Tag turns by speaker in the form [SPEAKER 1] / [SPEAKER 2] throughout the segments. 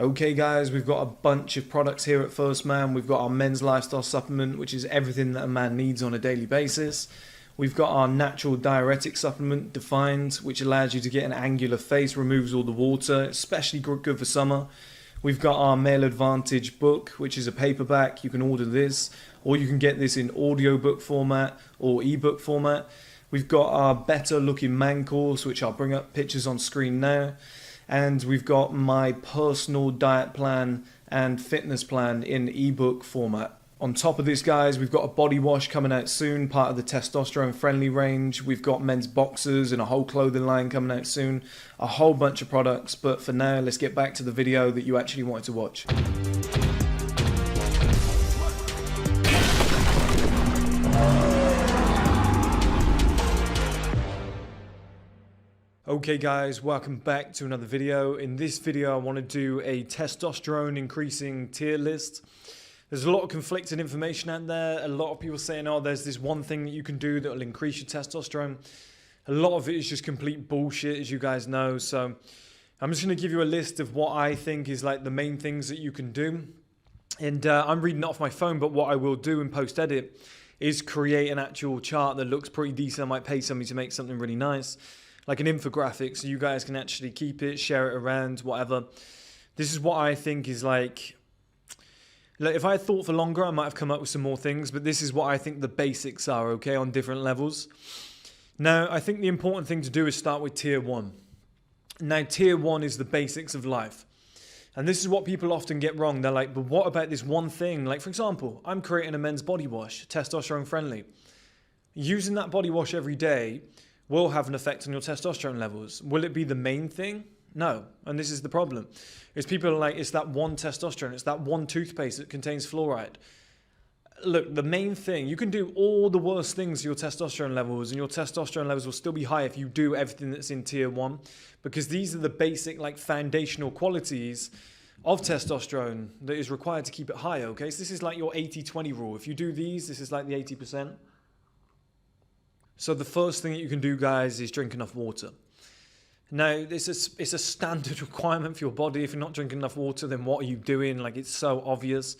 [SPEAKER 1] Okay guys, we've got a bunch of products here at 1STMAN. We've got our men's lifestyle supplement, which is everything that a man needs on a daily basis. We've got our natural diuretic supplement, Defined, which allows you to get an angular face, removes all the water, especially good for summer. We've got our Male Advantage book, which is a paperback. You can order this, or you can get this in audiobook format or ebook format. We've got our Better Looking Man course, which I'll bring up pictures on screen now. And we've got my personal diet plan and fitness plan in ebook format. On top of this, guys, we've got a body wash coming out soon, part of the testosterone friendly range. We've got men's boxers and a whole clothing line coming out soon. A whole bunch of products, but for now, let's get back to the video that you actually wanted to watch. Okay guys, welcome back to another video. In this video I want to do a testosterone increasing tier list. There's a lot of conflicting information out there. A lot of people saying, oh, there's this one thing that you can do that will increase your testosterone. A lot of it is just complete bullshit, as you guys know. So I'm just going to give you a list of what I think is like the main things that you can do. And I'm reading it off my phone, but what I will do in post-edit is create an actual chart that looks pretty decent. I might pay somebody to make something really nice, like an infographic, so you guys can actually keep it, share it around, whatever. This is what I think is like if I had thought for longer, I might have come up with some more things, but this is what I think the basics are, okay, on different levels. Now, I think the important thing to do is start with tier 1. Now, tier 1 is the basics of life. And this is what people often get wrong. They're like, but what about this one thing? Like, for example, I'm creating a men's body wash, testosterone friendly. Using that body wash every day will have an effect on your testosterone levels. Will it be the main thing? No. And this is the problem. Is people are like, it's that one testosterone, it's that one toothpaste that contains fluoride. Look, the main thing, you can do all the worst things to your testosterone levels, and your testosterone levels will still be high if you do everything that's in tier 1, because these are the basic, like, foundational qualities of testosterone that is required to keep it high, okay? So this is like your 80-20 rule. If you do these, this is like the 80%. So the first thing that you can do, guys, is drink enough water. Now, it's a standard requirement for your body. If you're not drinking enough water, then what are you doing? Like, it's so obvious.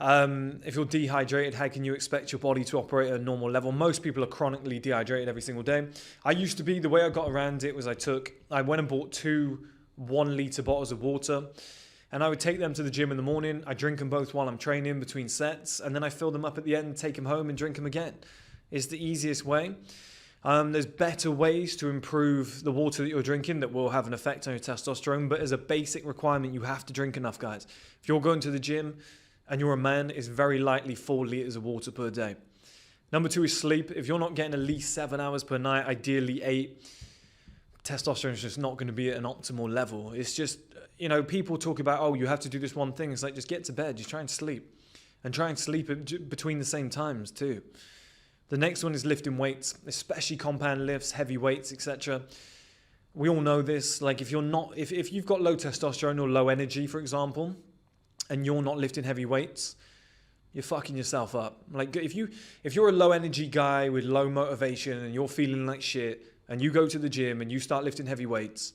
[SPEAKER 1] If you're dehydrated, how can you expect your body to operate at a normal level? Most people are chronically dehydrated every single day. I used to be. The way I got around it was I went and bought 2 1-litre bottles of water, and I would take them to the gym in the morning. I drink them both while I'm training between sets, and then I fill them up at the end, take them home, and drink them again. It's the easiest way. There's better ways to improve the water that you're drinking that will have an effect on your testosterone, but as a basic requirement, you have to drink enough, guys. If you're going to the gym and you're a man, it's very likely 4 litres of water per day. Number 2 is sleep. If you're not getting at least 7 hours per night, ideally 8, testosterone is just not going to be at an optimal level. It's just, you know, people talk about, oh, you have to do this one thing. It's like, just get to bed, just try and sleep. And try and sleep between the same times too. The next one is lifting weights, especially compound lifts, heavy weights, etc. We all know this. Like, if you've got low testosterone or low energy, for example, and you're not lifting heavy weights, you're fucking yourself up. Like, if you're a low energy guy with low motivation and you're feeling like shit, and you go to the gym and you start lifting heavy weights,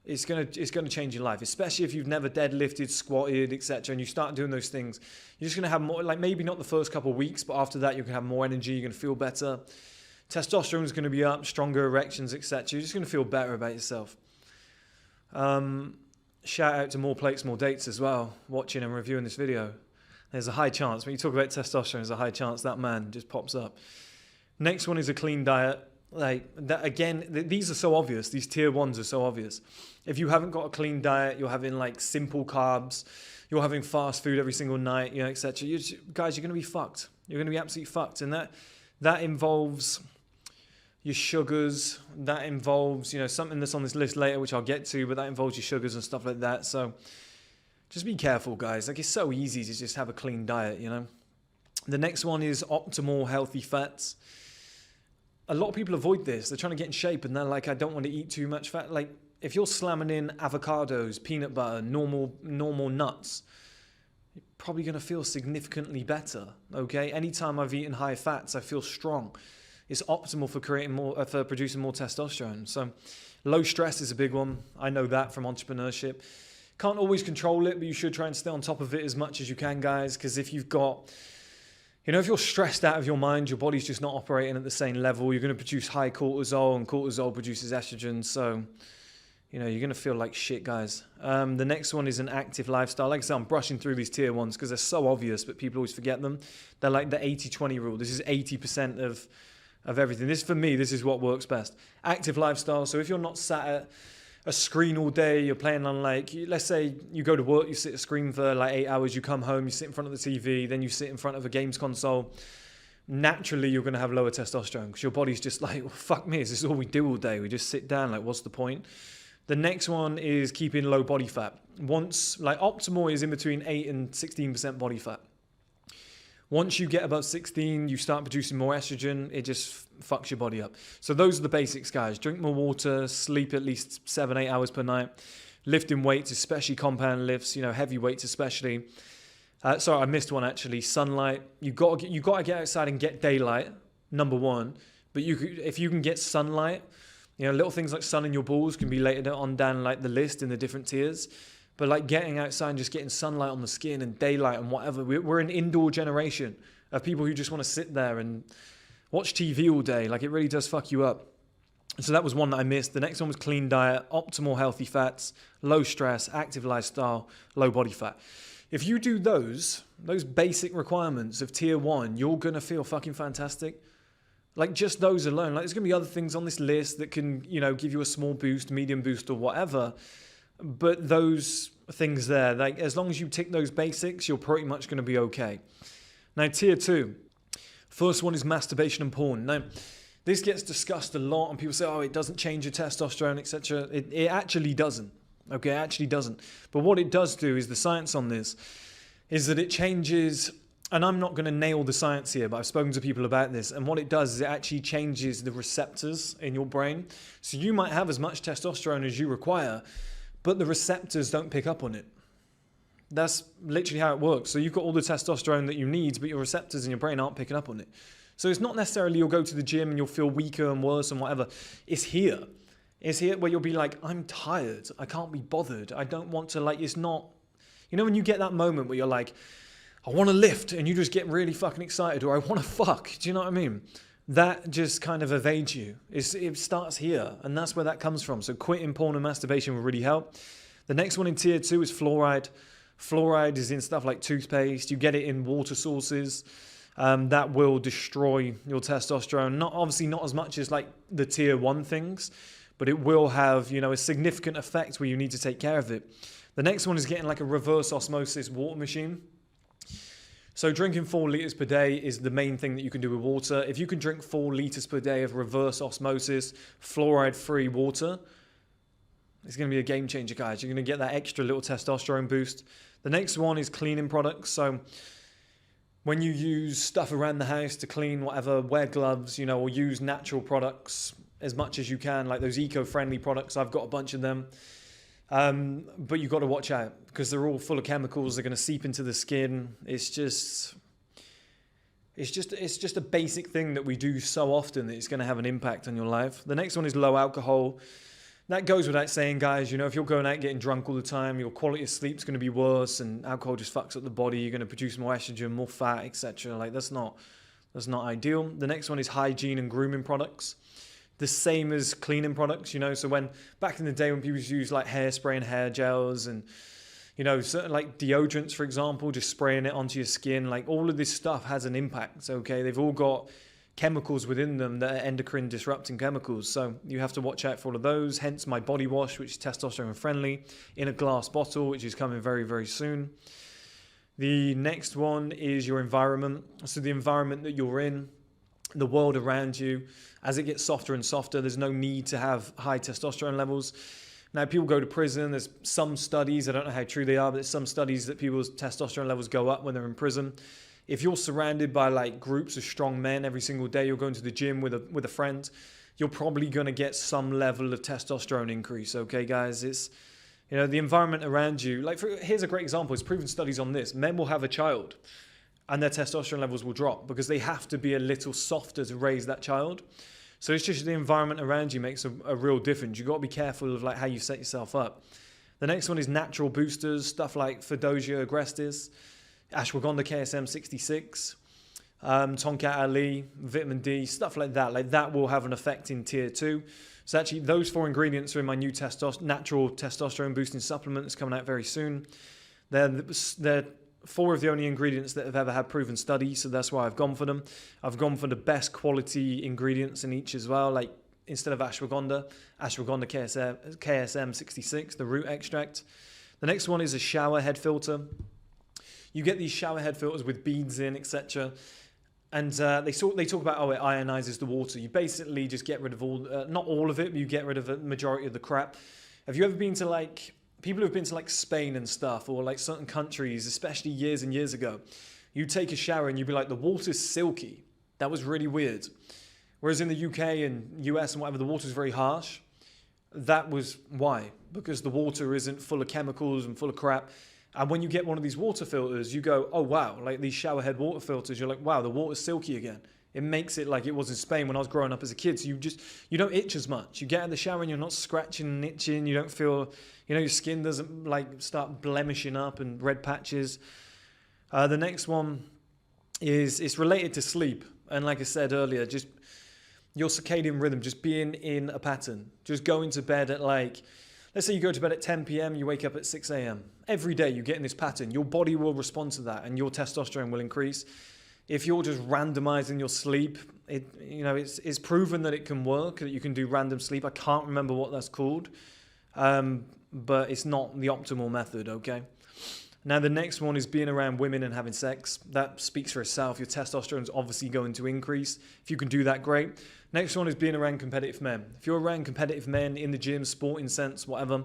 [SPEAKER 1] it's gonna change your life, especially if you've never deadlifted, squatted, etc. And you start doing those things, you're just gonna have more. Like, maybe not the first couple of weeks, but after that, you're gonna have more energy. You're gonna feel better. Testosterone is gonna be up, stronger erections, etc. You're just gonna feel better about yourself. Shout out to More Plates, More Dates as well, watching and reviewing this video. There's a high chance when you talk about testosterone. There's a high chance that man just pops up. Next one is a clean diet. Like that again, these are so obvious. These tier 1s are so obvious. If you haven't got a clean diet, you're having like simple carbs, you're having fast food every single night, you know, etc. Guys, you're going to be fucked. You're going to be absolutely fucked, and that involves your sugars. That involves, you know, something that's on this list later, which I'll get to, but that involves your sugars and stuff like that. So just be careful, guys. Like, it's so easy to just have a clean diet, you know. The next one is optimal healthy fats. A lot of people avoid this. They're trying to get in shape and they're like, I don't want to eat too much fat. Like, if you're slamming in avocados, peanut butter, normal nuts, you're probably going to feel significantly better, okay? Anytime I've eaten high fats, I feel strong. It's optimal for for producing more testosterone. So low stress is a big one. I know that from entrepreneurship. Can't always control it, but you should try and stay on top of it as much as you can, guys, because if you've got, you know, if you're stressed out of your mind, your body's just not operating at the same level, you're going to produce high cortisol, and cortisol produces estrogen, so, you know, you're going to feel like shit, guys. The next one is an active lifestyle. Like I said, I'm brushing through these tier ones because they're so obvious, but people always forget them. They're like the 80-20 rule. This is 80% of everything. This, for me, this is what works best. Active lifestyle. So if you're not sat at a screen all day, you're playing on, like, let's say you go to work, you sit at a screen for like 8 hours, you come home, you sit in front of the TV, then you sit in front of a games console. Naturally, you're going to have lower testosterone because your body's just like, well, fuck me, this is all we do all day. We just sit down, like, what's the point? The next one is keeping low body fat. Once, like, optimal is in between 8 and 16% body fat. Once you get above 16, you start producing more estrogen. It just fucks your body up. So those are the basics, guys. Drink more water, sleep at least 7-8 hours per night. Lifting weights, especially compound lifts, you know, heavy weights especially. Sorry, I missed one actually. Sunlight. You got to get outside and get daylight, number one. But if you can get sunlight, you know, little things like sun in your balls can be later on down like the list in the different tiers. But like getting outside and just getting sunlight on the skin and daylight and whatever. We're an indoor generation of people who just want to sit there and watch TV all day. Like, it really does fuck you up. So that was one that I missed. The next one was clean diet, optimal healthy fats, low stress, active lifestyle, low body fat. If you do those basic requirements of tier 1, you're going to feel fucking fantastic. Like, just those alone. Like, there's going to be other things on this list that can, you know, give you a small boost, medium boost or whatever. But those things there, like, as long as you tick those basics, you're pretty much going to be okay. Now, tier 2. First one is masturbation and porn. Now, this gets discussed a lot and people say, oh, it doesn't change your testosterone, etc. It actually doesn't. Okay, it actually doesn't. But what it does do is the science on this is that it changes, and I'm not going to nail the science here, but I've spoken to people about this, and what it does is it actually changes the receptors in your brain. So you might have as much testosterone as you require, but the receptors don't pick up on it. That's literally how it works. So you've got all the testosterone that you need, but your receptors in your brain aren't picking up on it. So it's not necessarily you'll go to the gym and you'll feel weaker and worse and whatever. It's here. It's here where you'll be like, I'm tired. I can't be bothered. I don't want to, like, it's not, you know, when you get that moment where you're like, I want to lift, and you just get really fucking excited, or I want to fuck. Do you know what I mean? That just kind of evades you. It starts here, and that's where that comes from. So quitting porn and masturbation will really help. The next one in tier 2 is fluoride. Fluoride is in stuff like toothpaste. You get it in water sources. That will destroy your testosterone. Obviously not as much as like the tier 1 things, but it will have, you know, a significant effect where you need to take care of it. The next one is getting like a reverse osmosis water machine. So drinking 4 liters per day is the main thing that you can do with water. If you can drink 4 liters per day of reverse osmosis, fluoride-free water, it's going to be a game changer, guys. You're going to get that extra little testosterone boost. The next one is cleaning products. So when you use stuff around the house to clean whatever, wear gloves, you know, or use natural products as much as you can, like those eco-friendly products. I've got a bunch of them. But you've got to watch out because they're all full of chemicals. They're going to seep into the skin. It's just a basic thing that we do so often that it's going to have an impact on your life. The next one is low alcohol. That goes without saying, guys. You know, if you're going out getting drunk all the time, your quality of sleep's going to be worse, and alcohol just fucks up the body. You're going to produce more estrogen, more fat, etc. Like, that's not ideal. The next one is hygiene and grooming products. The same as cleaning products, you know. So when back in the day when people used to use like hairspray and hair gels and, you know, certain like deodorants, for example, just spraying it onto your skin, like all of this stuff has an impact, okay? They've all got chemicals within them that are endocrine disrupting chemicals. So you have to watch out for all of those. Hence my body wash, which is testosterone friendly, in a glass bottle, which is coming very, very soon. The next one is your environment. So the environment that you're in, the world around you, as it gets softer and softer, there's no need to have high testosterone levels. Now, people go to prison. There's some studies, I don't know how true they are, but there's some studies that people's testosterone levels go up when they're in prison. If you're surrounded by like groups of strong men every single day, you're going to the gym with a friend, you're probably going to get some level of testosterone increase. Okay, guys, it's, you know, the environment around you. Like, here's a great example. It's proven studies on this. Men will have a child and their testosterone levels will drop because they have to be a little softer to raise that child. So it's just the environment around you makes a real difference. You've got to be careful of like how you set yourself up. The next one is natural boosters, stuff like Fedosia agrestis, ashwagandha KSM 66, Tonkat Ali, vitamin D, stuff like that. Like that will have an effect in tier 2. So actually those 4 ingredients are in my new natural testosterone boosting supplement that's coming out very soon. They're 4 of the only ingredients that have ever had proven studies, so that's why I've gone for them. I've gone for the best quality ingredients in each as well, like instead of ashwagandha KSM 66, the root extract. The next one is a shower head filter. You get these shower head filters with beads in, etc. And they talk about, oh, it ionizes the water. You basically just get rid of all, not all of it, but you get rid of a majority of the crap. Have you ever been to like, people who've been to like Spain and stuff, or like certain countries, especially years and years ago, you take a shower and you'd be like, the water's silky. That was really weird. Whereas in the UK and US and whatever, the water's very harsh. That was why, because the water isn't full of chemicals and full of crap. And when you get one of these water filters, you go, oh, wow, like these showerhead water filters, you're like, wow, the water's silky again. It makes it like it was in Spain when I was growing up as a kid. So you don't itch as much. You get in the shower and you're not scratching and itching. You don't feel, your skin doesn't like start blemishing up and red patches. The next one is, it's related to sleep. And like I said earlier, just your circadian rhythm, just being in a pattern, just going to bed at like, let's say you go to bed at 10 p.m., you wake up at 6 a.m. Every day you get in this pattern, your body will respond to that and your testosterone will increase. If you're just randomizing your sleep, it's proven that it can work, that you can do random sleep. I can't remember what that's called, but it's not the optimal method, okay? Now the next one is being around women and having sex. That speaks for itself. Your testosterone is obviously going to increase. If you can do that, great. Next one is being around competitive men. If you're around competitive men in the gym, sporting sense, whatever,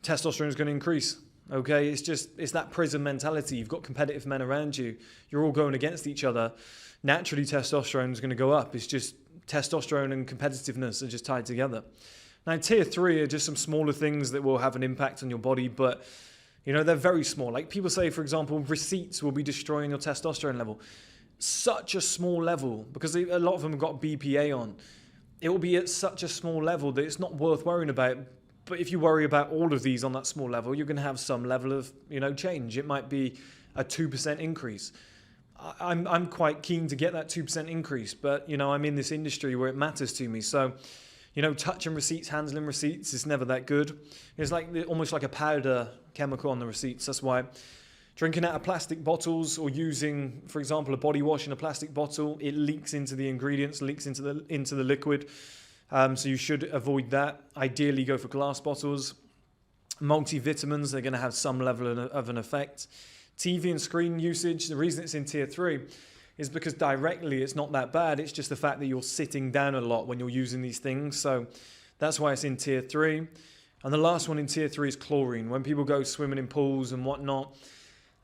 [SPEAKER 1] testosterone is going to increase. Okay, it's that prison mentality. You've got competitive men around you. You're all going against each other. Naturally, testosterone is going to go up. It's just testosterone and competitiveness are just tied together. Now, tier 3 are just some smaller things that will have an impact on your body, but they're very small. Like people say, for example, receipts will be destroying your testosterone level. Such a small level, because a lot of them have got BPA on. It will be at such a small level that it's not worth worrying about. But if you worry about all of these on that small level, you're going to have some level of, change. It might be a 2% increase. I'm quite keen to get that 2% increase, but, I'm in this industry where it matters to me. So, touching receipts, handling receipts is never that good. It's like almost like a powder chemical on the receipts. That's why drinking out of plastic bottles or using, for example, a body wash in a plastic bottle, it leaks into the ingredients, leaks into the liquid. So you should avoid that. Ideally, go for glass bottles. Multivitamins, they're going to have some level of an effect. TV and screen usage, the reason it's in tier 3 is because directly it's not that bad. It's just the fact that you're sitting down a lot when you're using these things. So that's why it's in tier 3. And the last one in tier 3 is chlorine. When people go swimming in pools and whatnot,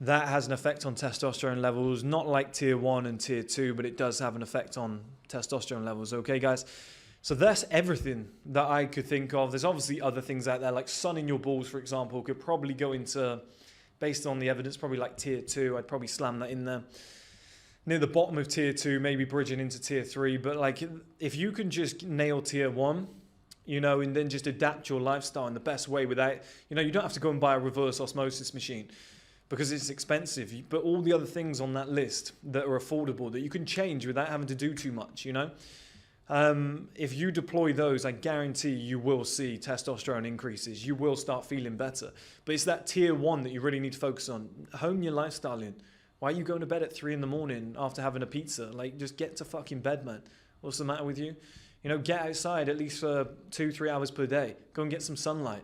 [SPEAKER 1] that has an effect on testosterone levels. Not like tier 1 and tier 2, but it does have an effect on testosterone levels. Okay, guys? So that's everything that I could think of. There's obviously other things out there, like sun in your balls, for example, could probably go into, based on the evidence, probably like tier 2. I'd probably slam that in there. Near the bottom of tier 2, maybe bridging into tier 3. But like, if you can just nail tier 1, and then just adapt your lifestyle in the best way without, you don't have to go and buy a reverse osmosis machine because it's expensive. But all the other things on that list that are affordable, that you can change without having to do too much, if you deploy those, I guarantee you will see testosterone increases. You will start feeling better. But it's that tier 1 that you really need to focus on. Hone your lifestyle in. Why are you going to bed at 3 in the morning after having a pizza? Like, just get to fucking bed, man. What's the matter with you? Get outside at least for 2-3 hours per day. Go and get some sunlight.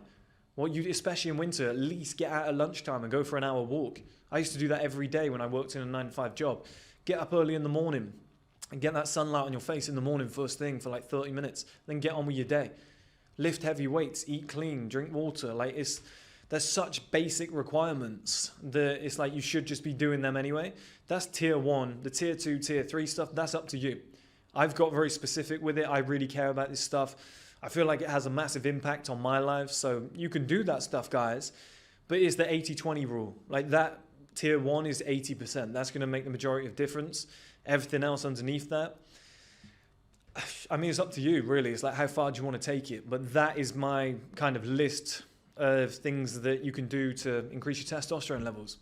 [SPEAKER 1] Especially in winter, at least get out at lunchtime and go for an hour walk. I used to do that every day when I worked in a 9-to-5 job. Get up early in the morning and get that sunlight on your face in the morning first thing for like 30 minutes. Then get on with your day. Lift heavy weights, eat clean, drink water. Like, there's such basic requirements that it's like you should just be doing them anyway. That's tier 1. The tier 2, tier 3 stuff, that's up to you. I've got very specific with it. I really care about this stuff. I feel like it has a massive impact on my life. So you can do that stuff, guys. But it's the 80-20 rule. Like, that tier 1 is 80%. That's going to make the majority of difference. Everything else underneath that, I mean, it's up to you, really. It's like, how far do you want to take it? But that is my kind of list of things that you can do to increase your testosterone levels.